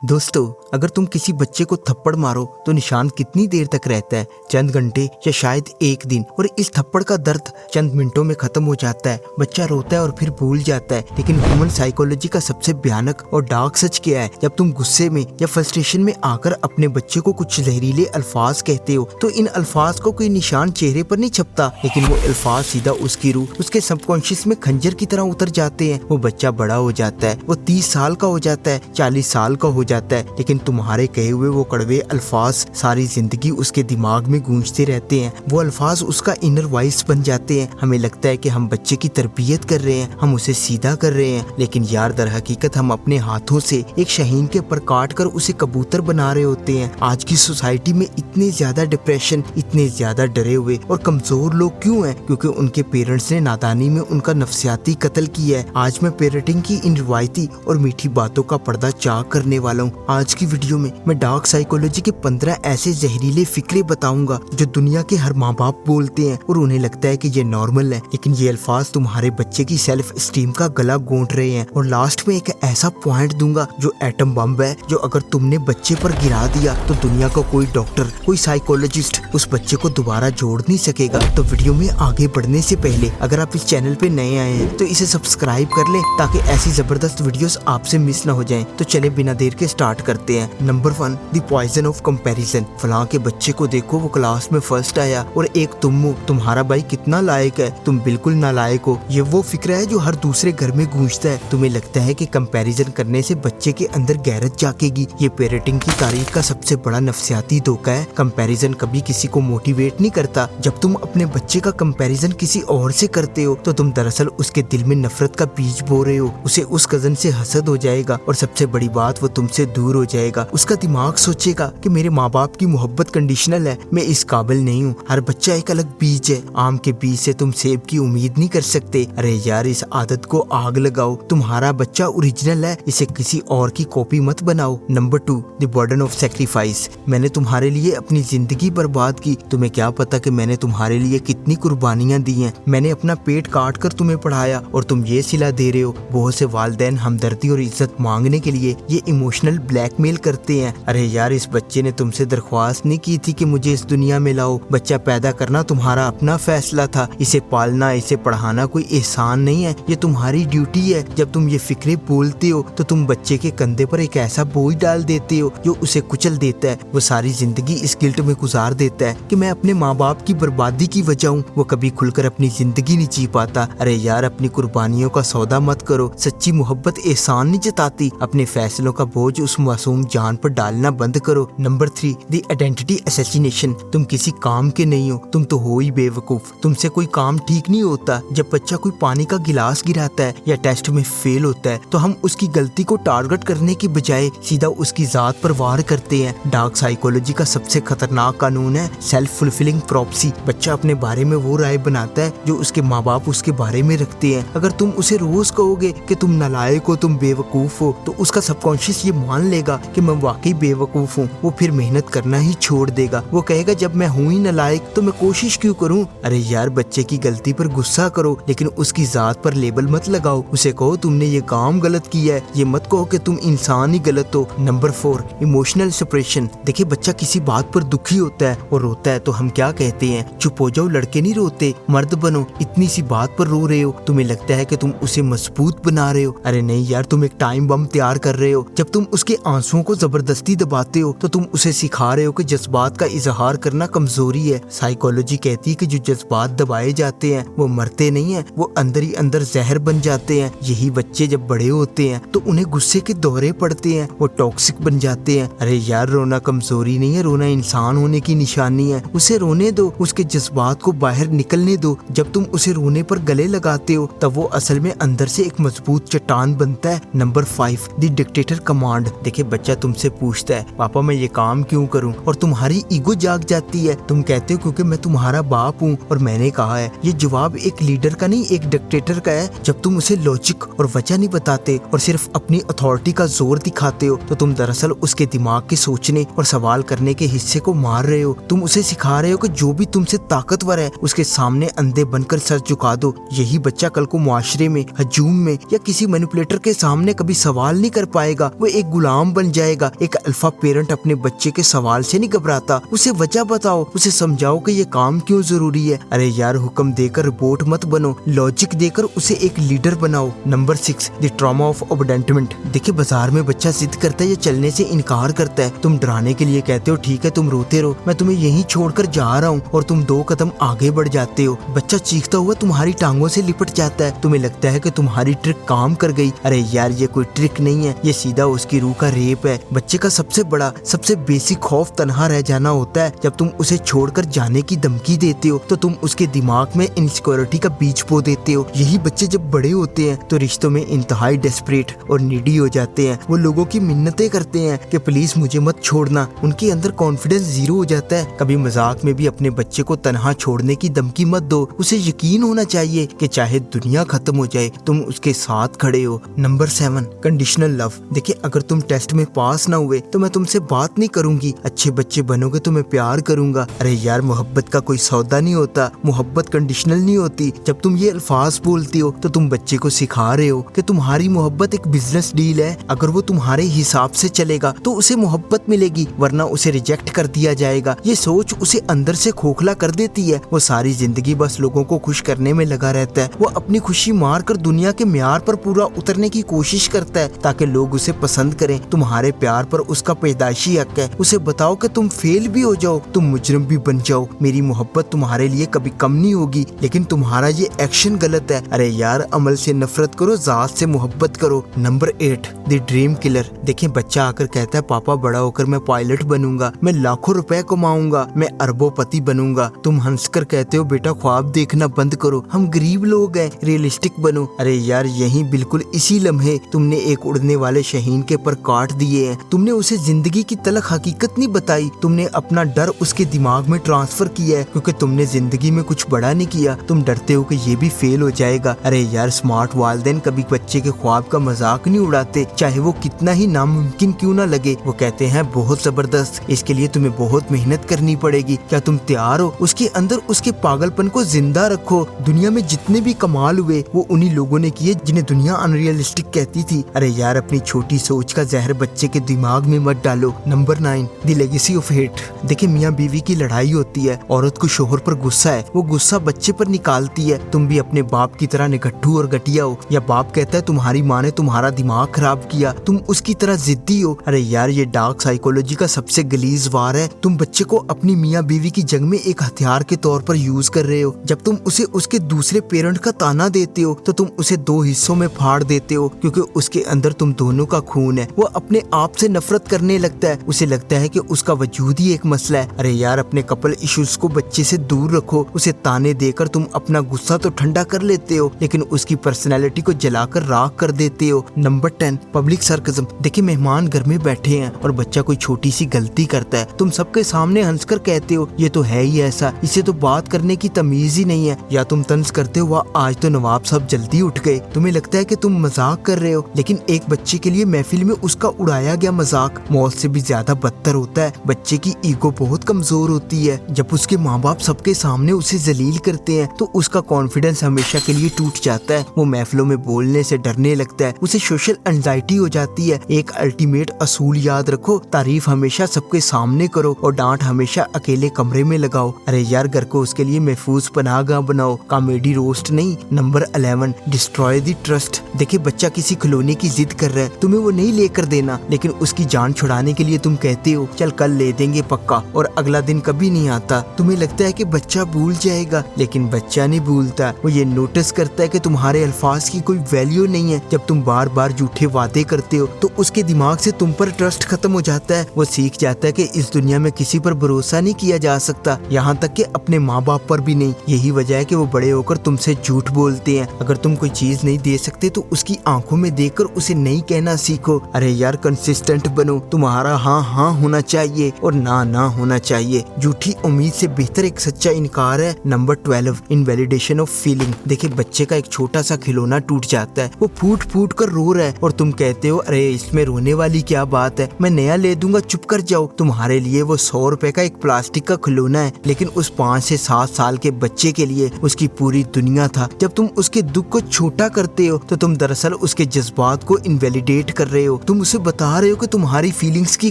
दोस्तों, अगर तुम किसी बच्चे को थप्पड़ मारो तो निशान कितनी देर तक रहता है? चंद घंटे या शायद एक दिन। और इस थप्पड़ का दर्द चंद मिनटों में खत्म हो जाता है। बच्चा रोता है और फिर भूल जाता है। लेकिन ह्यूमन साइकोलॉजी का सबसे भयानक और डार्क सच क्या है? जब तुम गुस्से में या फ्रस्ट्रेशन में आकर अपने बच्चे को कुछ जहरीले अल्फाज कहते हो तो इन अल्फाज को कोई निशान चेहरे पर नहीं छपता, लेकिन वो अल्फाज सीधा उसकी रूह, उसके सबकॉन्शियस में खंजर की तरह उतर जाते हैं। वो बच्चा बड़ा हो जाता है, वो 30 साल का हो जाता है, 40 साल का हो जाता है, लेकिन तुम्हारे कहे हुए वो कड़वे अल्फाज सारी जिंदगी उसके दिमाग में गूंजते रहते हैं। वो अल्फाज उसका इनर वॉइस बन जाते हैं। हमें लगता है कि हम बच्चे की तरबियत कर रहे हैं, हम उसे सीधा कर रहे हैं, लेकिन यार दर हकीकत हम अपने हाथों से एक शाहीन के पर काट कर उसे कबूतर बना रहे होते हैं। आज की सोसाइटी में इतने ज्यादा डिप्रेशन, इतने ज्यादा डरे हुए और कमजोर लोग क्यों हैं? क्योंकि उनके पेरेंट्स ने नादानी में उनका नफ्सियाती कत्ल किया है। आज मैं पेरेंटिंग की इन रिवायती और मीठी बातों का पर्दा चाक करने वाला हूँ। आज की वीडियो में मैं डार्क साइकोलॉजी के 15 ऐसे जहरीले फिक्रे बताऊंगा जो दुनिया के हर माँ बाप बोलते हैं और उन्हें लगता है कि ये नॉर्मल है, लेकिन ये अल्फाज तुम्हारे बच्चे की सेल्फ स्टीम का गला घोंट रहे हैं। और लास्ट में एक ऐसा पॉइंट दूंगा जो एटम बम है, जो अगर तुमने बच्चे पर गिरा दिया तो दुनिया का कोई डॉक्टर, कोई साइकोलॉजिस्ट उस बच्चे को दोबारा जोड़ नहीं सकेगा। तो वीडियो में आगे बढ़ने से पहले अगर आप इस चैनल पे नए आए हैं तो इसे सब्सक्राइब कर लें ताकि ऐसी जबरदस्त वीडियोस आपसे मिस ना हो जाएं। तो चले बिना देर के स्टार्ट करते हैं। Number 1, the poison of comparison. फलां के बच्चे को देखो, वो क्लास में फर्स्ट आया और एक तुम हो, तुम्हारा भाई कितना लायक है, तुम बिल्कुल नालायक हो। ये वो फिक्र है जो हर दूसरे घर में गूंजता है। तुम्हें लगता है कि कंपैरिजन करने से बच्चे के अंदर गैरत जागेगी। ये पेरेंटिंग की तारीख का सबसे बड़ा नफ्सियाती धोखा है। कंपैरिजन कभी किसी को मोटिवेट नहीं करता। जब तुम अपने बच्चे का कंपैरिजन किसी और से करते हो तो तुम दरअसल उसके दिल में नफरत का बीज बो रहे हो। उसे उस कजन से हसद हो जाएगा और सबसे बड़ी बात, वो तुमसे दूर हो जाएगा। उसका दिमाग सोचेगा कि मेरे माँ बाप की मोहब्बत कंडीशनल है, मैं इस काबिल नहीं हूँ। हर बच्चा एक अलग बीज है। आम के बीज से तुम सेब की उम्मीद नहीं कर सकते। अरे यार, इस आदत को आग लगाओ। तुम्हारा बच्चा ओरिजिनल है, इसे किसी और की कॉपी मत बनाओ। Number 2, the burden of sacrifice. मैंने तुम्हारे लिए अपनी जिंदगी बर्बाद की, तुम्हें क्या पता कि मैंने तुम्हारे लिए कितनी कुर्बानियां दी हैं। मैंने अपना पेट काट कर तुम्हें पढ़ाया और तुम ये सिला दे रहे हो। बहुत से वालिदैन हमदर्दी और इज्जत मांगने के लिए ये इमोशनल ब्लैकमेल करते हैं। अरे यार, इस बच्चे ने तुमसे दरख्वास्त नहीं की थी कि मुझे इस दुनिया में लाओ। बच्चा पैदा करना तुम्हारा अपना फैसला था। इसे पालना, इसे पढ़ाना कोई एहसान नहीं है, ये तुम्हारी ड्यूटी है। जब तुम ये फिक्रे बोलते हो तो तुम बच्चे के कंधे पर एक ऐसा बोझ डाल देते हो जो उसे कुचल देता है। वो सारी जिंदगी इस गिल्ट में गुजार देता है कि मैं अपने माँ बाप की बर्बादी की वजह हूँ। वो कभी खुलकर अपनी जिंदगी नहीं जी पाता। अरे यार, अपनी कुर्बानियों का सौदा मत करो। सच्ची मोहब्बत एहसान नहीं जताती। अपने फैसलों का बोझ उस मासूम जान पर डालना बंद करो। Number 3, the identity assassination. तुम किसी काम के नहीं हो, तुम तो हो ही बेवकूफ। तुमसे कोई काम ठीक नहीं होता। जब बच्चा कोई पानी का गिलास गिराता है या टेस्ट में फेल होता है तो हम उसकी गलती को टारगेट करने की बजाय सीधा उसकी जात पर वार करते हैं। डार्क साइकोलॉजी का सबसे खतरनाक कानून है सेल्फ फुलफिलिंग प्रॉफेसी। बच्चा अपने बारे में वो राय बनाता है जो उसके माँ बाप उसके बारे में रखते हैं। अगर तुम उसे रोज कहोगे कि तुम नालायक हो, तुम बेवकूफ हो, तो उसका सबकॉन्शियस ये मान लेगा कि मैं वाकई बेवकूफ हूँ। वो फिर मेहनत करना ही छोड़ देगा। वो कहेगा जब मैं हूँ ही नालायक तो मैं कोशिश क्यों करूँ? अरे यार, बच्चे की गलती पर गुस्सा करो, लेकिन उसकी जात पर लेबल मत लगाओ। उसे कहो तुमने ये काम गलत किया है, ये मत कहो कि तुम इंसान ही गलत हो। Number 4, emotional suppression. देखिए, बच्चा किसी बात पर दुखी होता है और रोता है तो हम क्या कहते हैं? चुप हो जाओ, लड़के नहीं रोते, मर्द बनो। इतनी सी बात पर रो रहे हो, तुम्हें लगता है कि तुम उसे मजबूत बना रहे हो। अरे नहीं यार, तुम एक टाइम बम तैयार कर रहे हो। जब तुम उसके आंसुओं को जबरदस्ती दबाते हो तो तुम उसे सिखा रहे हो कि जज्बात का इजहार करना कमजोरी है। साइकोलॉजी कहती है कि जो जज्बात दबाए जाते हैं वो मरते नहीं है, वो अंदर ही अंदर जहर बन जाते हैं। यही बच्चे जब बड़े होते हैं तो उन्हें गुस्से के दौरे पड़ते हैं, वो टॉक्सिक बन जाते हैं। अरे यार, रोना कमजोरी नहीं है, रोना इंसान होने की निशानी है। उसे रोने दो, उसके जज्बात को बाहर निकलने दो। जब तुम उसे रोने पर गले लगाते हो तब वो असल में अंदर से एक मजबूत चट्टान बनता है। Number 5, the dictator command. देखिए, बच्चा तुमसे पूछता है पापा मैं ये काम क्यों करूं, और तुम्हारी ईगो जाग जाती है। तुम कहते हो क्योंकि मैं तुम्हारा बाप हूँ और मैंने कहा है। ये जवाब एक लीडर का नहीं, एक डिक्टेटर का है। जब तुम उसे लॉजिक और वजह नहीं बताते और सिर्फ अपनी अथॉरिटी का जोर दिखाते हो तो तुम दरअसल उसके दिमाग के सोचने और सवाल करने के हिस्से को मार रहे हो। तुम उसे सिखा रहे हो कि जो भी तुमसे ताकतवर है उसके सामने अंधे बनकर सर झुका दो। यही बच्चा कल को मुआशरे में, हजूम में या किसी मैनिपुलेटर के सामने कभी सवाल नहीं कर पाएगा। वो एक गुलाम बन जाएगा। एक अल्फा पेरेंट अपने बच्चे के सवाल से नहीं घबराता, उसे वजह बताओ, उसे समझाओ कि ये काम क्यों जरूरी है। अरे यार, हुक्म देकर रोबोट मत बनो, लॉजिक देकर उसे एक लीडर बनाओ। Number 6, the trauma of abandonment. देखिए, बाजार में बच्चा जिद करता है या चलने से इनकार करता है, तुम डराने के लिए कहते हो ठीक है तुम रोते रहो, मैं तुम्हें यहीं छोड़कर जा रहा हूँ, और तुम 2 कदम आगे बढ़ जाते हो। बच्चा चीखता हुआ तुम्हारी टांगों से लिपट जाता है, तुम्हें लगता है कि तुम्हारी ट्रिक काम कर गई। अरे यार, ये कोई ट्रिक नहीं है, ये सीधा उसकी रूह का रेप है। बच्चे का सबसे बड़ा, सबसे बेसिक खौफ तन्हा रह जाना होता है। जब तुम उसे छोड़कर जाने की धमकी देते हो तो तुम उसके दिमाग में इनसिक्योरिटी का बीज बो देते हो। यही बच्चे जब बड़े होते हैं तो रिश्तों में इंतहाई डेस्परेट और नीडी हो जाते हैं। वो लोगों की मिन्नतें करते हैं कि प्लीज मुझे मत छोड़ना। उनके अंदर कॉन्फिडेंस जीरो हो जाता है। कभी मजाक में भी अपने बच्चे को तन्हा छोड़ने की धमकी मत दो। उसे यकीन होना चाहिए कि चाहे दुनिया खत्म हो जाए तुम उसके साथ खड़े हो। Number 7, conditional love. देखिए, अगर तुम टेस्ट में पास ना हुए तो मैं तुमसे बात नहीं करूंगी, अच्छे बच्चे बनोगे तो मैं प्यार करूंगा। अरे यार, मोहब्बत का कोई सौदा नहीं होता, मोहब्बत कंडीशनल नहीं होती। जब तुम ये अल्फाज बोलती हो तो तुम बच्चे को सिखा रहे हो कि तुम्हारी मोहब्बत एक बिजनेस डील है। अगर वो तुम्हारे हिसाब से चलेगा तो उसे मोहब्बत मिलेगी, वरना उसे रिजेक्ट कर दिया जाएगा। ये सोच उसे अंदर से खोखला कर देती है। वो सारी जिंदगी बस लोगों को खुश करने में लगा रहता है। वो अपनी खुशी मार कर दुनिया के म्यार पर पूरा उतरने की कोशिश करता है ताकि लोग उसे पसंद करें। तुम्हारे प्यार पर उसका पैदाइशी हक है। उसे बताओ कि तुम फेल भी हो जाओ, तुम मुजरिम भी बन जाओ, मेरी मोहब्बत तुम्हारे लिए कभी कम नहीं होगी, लेकिन तुम्हारा ये एक्शन गलत है। अरे यार, अमल से नफरत करो, जात से मोहब्बत करो। Number 8, the dream killer. देखिए, बच्चा आकर कहता है पापा बड़ा होकर मैं पायलट बनूंगा, मैं लाखों रुपए कमाऊंगा, मैं अरबोपति बनूंगा। तुम हंसकर कहते हो बेटा ख्वाब देखना बंद करो, हम गरीब लोग हैं, रियलिस्टिक बनो। अरे यार, यही बिल्कुल इसी लम्हे तुमने एक उड़ने वाले शहीन के पर काट दिए हैं। तुमने उसे जिंदगी की तलख हकीकत नहीं बताई, तुमने अपना डर उसके दिमाग में ट्रांसफर किया है क्योंकि तुमने जिंदगी में कुछ बड़ा नहीं किया। तुम डरते हो कि ये भी फेल हो जाएगा। अरे यार, स्मार्ट वालिदैन कभी बच्चे के ख्वाब का मजाक नहीं उड़ाते, चाहे वो कितना ही नामुमकिन क्यों ना लगे। वो कहते हैं बहुत जबरदस्त, इसके लिए तुम्हें बहुत मेहनत करनी पड़ेगी, क्या तुम तैयार हो? उसके अंदर उसके पागलपन को जिंदा रखो। दुनिया में जितने भी कमाल हुए वो उन्हीं लोगों ने किए जिन्हें दुनिया अनरियलिस्टिक कहती थी। अरे यार, अपनी छोटी सोच का जहर बच्चे के दिमाग में मत डालो। Number 9, the legacy of hate. देखिए, मियाँ बीवी की लड़ाई होती है, औरत को शोहर पर गुस्सा है, वो गुस्सा बच्चे पर निकालती है। तुम भी अपने बाप की तरह निगट्ठू और घटिया हो, या बाप कहता है तुम्हारी माँ ने तुम्हारा दिमाग खराब किया, तुम उसकी तरह जिद्दी हो। अरे यार, ये डार्क साइकोलॉजी का सबसे गलीज वार है। तुम बच्चे को अपनी मियाँ बीवी की जंग में एक हथियार के तौर पर यूज कर रहे हो। जब तुम उसे उसके दूसरे पेरेंट का ताना देते हो तो तुम उसे 2 हिस्सों में फाड़ देते हो, क्योंकि उसके अंदर तुम दोनों का खून है। वो अपने आप से नफरत करने लगता है, उसे लगता है कि उसका वजूद ही एक मसला है। अरे यार, अपने कपल इश्यूज को बच्चे से दूर रखो। उसे ताने देकर तुम अपना गुस्सा तो ठंडा कर लेते हो, लेकिन उसकी पर्सनैलिटी को जलाकर राख कर देते हो। Number 10, public सरकज़म। देखिए, मेहमान घर में बैठे हैं और बच्चा कोई छोटी सी गलती करता है, तुम सबके सामने हंसकर कहते हो ये तो है ही ऐसा, इसे तो बात करने की तमीज ही नहीं है। या तुम तंज करते हो वाह आज तो नवाब साहब जल्दी उठ गए। तुम्हें लगता है कि तुम मजाक कर रहे हो, लेकिन एक बच्चे के लिए महफिल में उसका उड़ाया गया मजाक मौत से भी ज्यादा बदतर होता है। बच्चे की ईगो बहुत कमजोर होती है। जब उसके माँ बाप सबके सामने उसे जलील करते हैं तो उसका कॉन्फिडेंस हमेशा के लिए टूट जाता है। वो महफिलों में बोलने से डरने लगता है, उसे सोशल एंजाइटी हो जाती है। एक अल्टीमेट असूल याद रखो, तारीफ हमेशा सबके सामने करो और डांट हमेशा अकेले कमरे में लगाओ। अरे यार, घर को उसके लिए महफूज पनाहगाह बनाओ, कॉमेडी रोस्ट नहीं। Number 11, destroy the trust. देखिए, बच्चा किसी खिलौने की जिद कर रहा है, तुम्हें वो नहीं लेकर देना, लेकिन उसकी जान छुड़ाने के लिए तुम कहते हो चल कल ले देंगे पक्का, और अगला दिन कभी नहीं आता। तुम्हें लगता है कि बच्चा भूल जाएगा, लेकिन बच्चा नहीं भूलता। वो ये नोटिस करता है कि तुम्हारे अल्फाज की कोई वैल्यू नहीं है। जब तुम बार बार झूठे वादे करते हो तो उसके दिमाग से तुम पर ट्रस्ट खत्म हो जाता है। वो सीख जाता है कि इस दुनिया में किसी पर भरोसा नहीं किया जा सकता, यहाँ तक कि अपने माँ बाप पर भी नहीं। यही वजह है कि वो बड़े होकर तुमसे झूठ बोलते हैं। अगर तुम कोई चीज नहीं दे सकते तो उसकी आंखों में देखकर उसे नहीं कहना सीखो। अरे यार, कंसिस्टेंट बनो। तुम्हारा हाँ हाँ होना चाहिए और ना ना होना चाहिए। झूठी उम्मीद से बेहतर एक सच्चा इनकार है। Number 12, invalidation of feeling. देखिए, बच्चे का एक छोटा सा खिलौना टूट जाता है, वो फूट फूट कर रो रहा है और तुम कहते हो अरे इसमें रोने वाली क्या बात है, मैं नया ले दूंगा, चुप कर जाओ। तुम्हारे लिए वो 100 रुपए का एक प्लास्टिक का खिलौना है, लेकिन उस 5 से 7 साल के बच्चे के लिए उसकी पूरी दुनिया था। जब तुम उसके दुख को छोटा करते हो तो तुम दरअसल उसके जज्बात को इनवैलिडेट कर रहे हो। तुम उसे बता रहे हो कि तुम्हारी फीलिंग्स की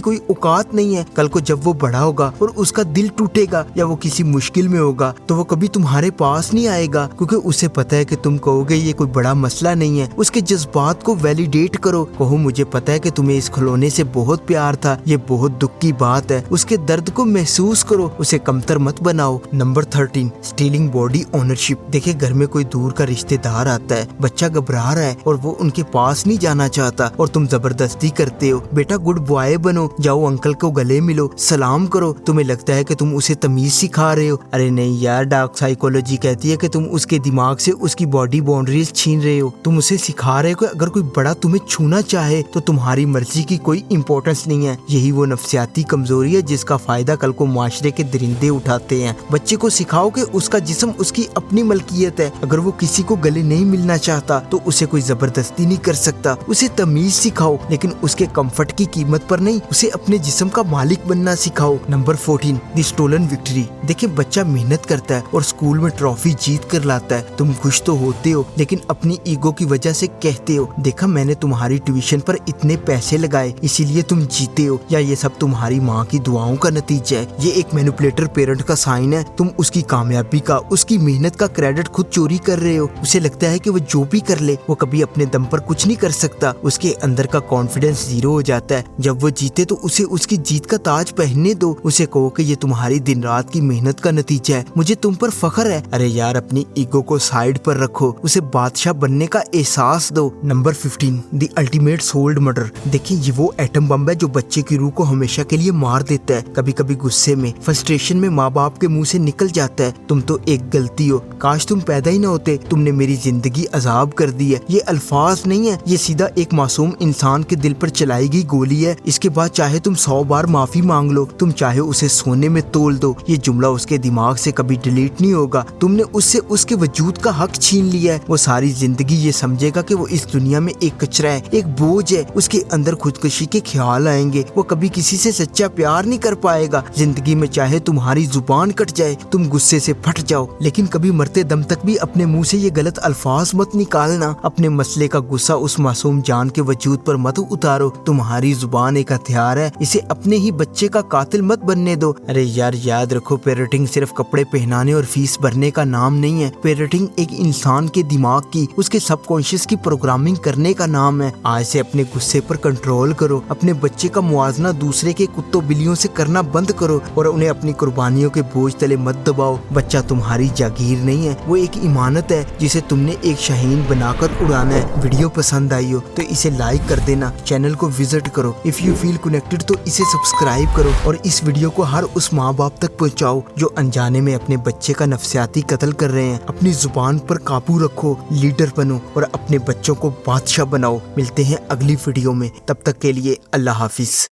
कोई औकात नहीं है। कल को जब वो बड़ा होगा और उसका दिल टूटेगा या वो किसी मुश्किल में होगा तो वो कभी तुम्हारे पास नहीं आएगा, क्योंकि उसे पता है कि तुम कहोगे ये कोई बड़ा मसला नहीं है। उसके जज्बात को वैलिडेट करो, कहो मुझे पता है कि तुम्हें इस खिलौने से बहुत प्यार था, ये बहुत दुख की बात है। उसके दर्द को महसूस करो, उसे कमतर मत बनाओ। Number 13, stealing body ownership. देखिए घर में कोई दूर का रिश्तेदार आता है, बच्चा घबरा रहा है और वो उनके पास नहीं जाना चाहता और तुम जबरदस्ती करते हो, बेटा गुड बॉय बनो, जाओ अंकल को गले मिलो, सलाम करो। तुम्हें लगता है कि तुम उसे तमीज सिखा रहे हो। अरे नहीं यार, डार्क साइकोलॉजी कहती है कि तुम उसके दिमाग से उसकी बॉडी बाउंड्रीज छीन रहे हो। तुम उसे सिखा रहे हो कि अगर कोई बड़ा तुम्हें छूना चाहे तो तुम्हारी मर्जी की कोई इंपॉर्टेंस नहीं है। यही वो नफ्सियाती कमजोरी है जिसका फायदा कल को माशरे के दरिंदे उठाते हैं। बच्चे को सिखाओ कि उसका जिस्म उसकी अपनी मलकियत है। अगर वो किसी को गले नहीं मिलना चाहता तो उसे कोई जबरदस्ती नहीं कर सकता। उसे तमीज सिखाओ, लेकिन उसके कंफर्ट की कीमत पर नहीं, उसे अपने जिस्म का मालिक बनना सिखाओ। Number 14, the stolen victory. देखिए बच्चा मेहनत करता है और स्कूल में ट्रॉफी जीत कर लाता है। तुम खुश तो होते हो, लेकिन अपनी ईगो की वजह से कहते हो देखा मैंने तुम्हारी ट्यूशन पर इतने पैसे लगाए इसीलिए तुम जीते हो, या ये सब तुम्हारी माँ की दुआओं का नतीजा है। ये एक मैनिपुलेटर पेरेंट का साइन है। तुम उसकी कामयाबी का, उसकी मेहनत का क्रेडिट खुद चोरी कर रहे हो। उसे लगता है कि वो जो भी कर ले वो कभी अपने दम पर कुछ नहीं कर सकता। उसके अंदर का कॉन्फिडेंस जीरो हो जाता है। जब वो जीते तो उसे उसकी जीत का ताज पहनने दो। उसे कहो कि ये तुम्हारी दिन रात की मेहनत का नतीजा है, मुझे तुम पर फख्र है। अरे यार अपनी ईगो को साइड पर रखो, उसे बादशाह बनने का एहसास दो। Number 15, the ultimate sold murder. देखिए ये वो एटम बम है जो बच्चे की रूह को हमेशा के लिए मार देता है। कभी कभी गुस्से में, फ्रस्ट्रेशन में माँ बाप के मुंह से निकल जाता है तुम तो एक गलती हो, काश तुम पैदा ही न होते, तुमने मेरी जिंदगी अजाब कर दी है। ये अल्फाज नहीं है, ये सीधा एक मासूम इंसान के दिल पर चलाई गई गोली है। इसके बाद चाहे तुम 100 बार माफी मांग लो, तुम चाहे उसे सोने में तोल दो, ये जुमला उसके दिमाग से कभी डिलीट नहीं होगा। तुमने उससे उसके वजूद का हक छीन लिया है। वो सारी जिंदगी ये समझेगा कि वो इस दुनिया में एक कचरा है, एक बोझ है। उसके अंदर खुदकुशी के ख्याल आएंगे। वो कभी किसी से सच्चा प्यार नहीं कर पाएगा। जिंदगी में चाहे तुम्हारी जुबान कट जाए, तुम गुस्से से फट जाओ, लेकिन कभी मरते दम तक भी अपने मुंह से ये गलत अल्फाज मत निकालना। अपने मसले का गुस्सा उस मासूम जान के वजूद पर मत उतारो। तुम्हारी जुबान एक हथियार है, इसे अपने ही बच्चे का कातिल मत बनने दो। अरे यार याद रखो, पेरेंटिंग सिर्फ कपड़े पहनाने और फीस भरने का नाम नहीं है। पेरेंटिंग एक इंसान के दिमाग की, उसके सबकॉन्शियस की प्रोग्रामिंग करने का नाम है। आज से अपने गुस्से पर कंट्रोल करो। अपने बच्चे का मुआवजा दूसरे के कुत्तों बिल्लियों से करना बंद करो और उन्हें अपनी कुर्बानियों के बोझ तले मत दबाओ। बच्चा तुम्हारी जागीर नहीं है, वो एक इमानत है जिसे तुमने एक शाहीन बनाकर उड़ाना है। वीडियो पसंद आई हो तो इसे लाइक कर देना, चैनल को विजिट करो। इफ यू फील कनेक्टेड तो इसे सब्सक्राइब करो और इस वीडियो को हर उस माँ बाप तक पहुँचाओ जो अनजाने में अपने बच्चे का नफ्सियाती कत्ल कर रहे हैं। अपनी जुबान पर काबू रखो, लीडर बनो और अपने बच्चों को बादशाह बनाओ। मिलते हैं अगली वीडियो में, तब तक के लिए अल्लाह हाफिज।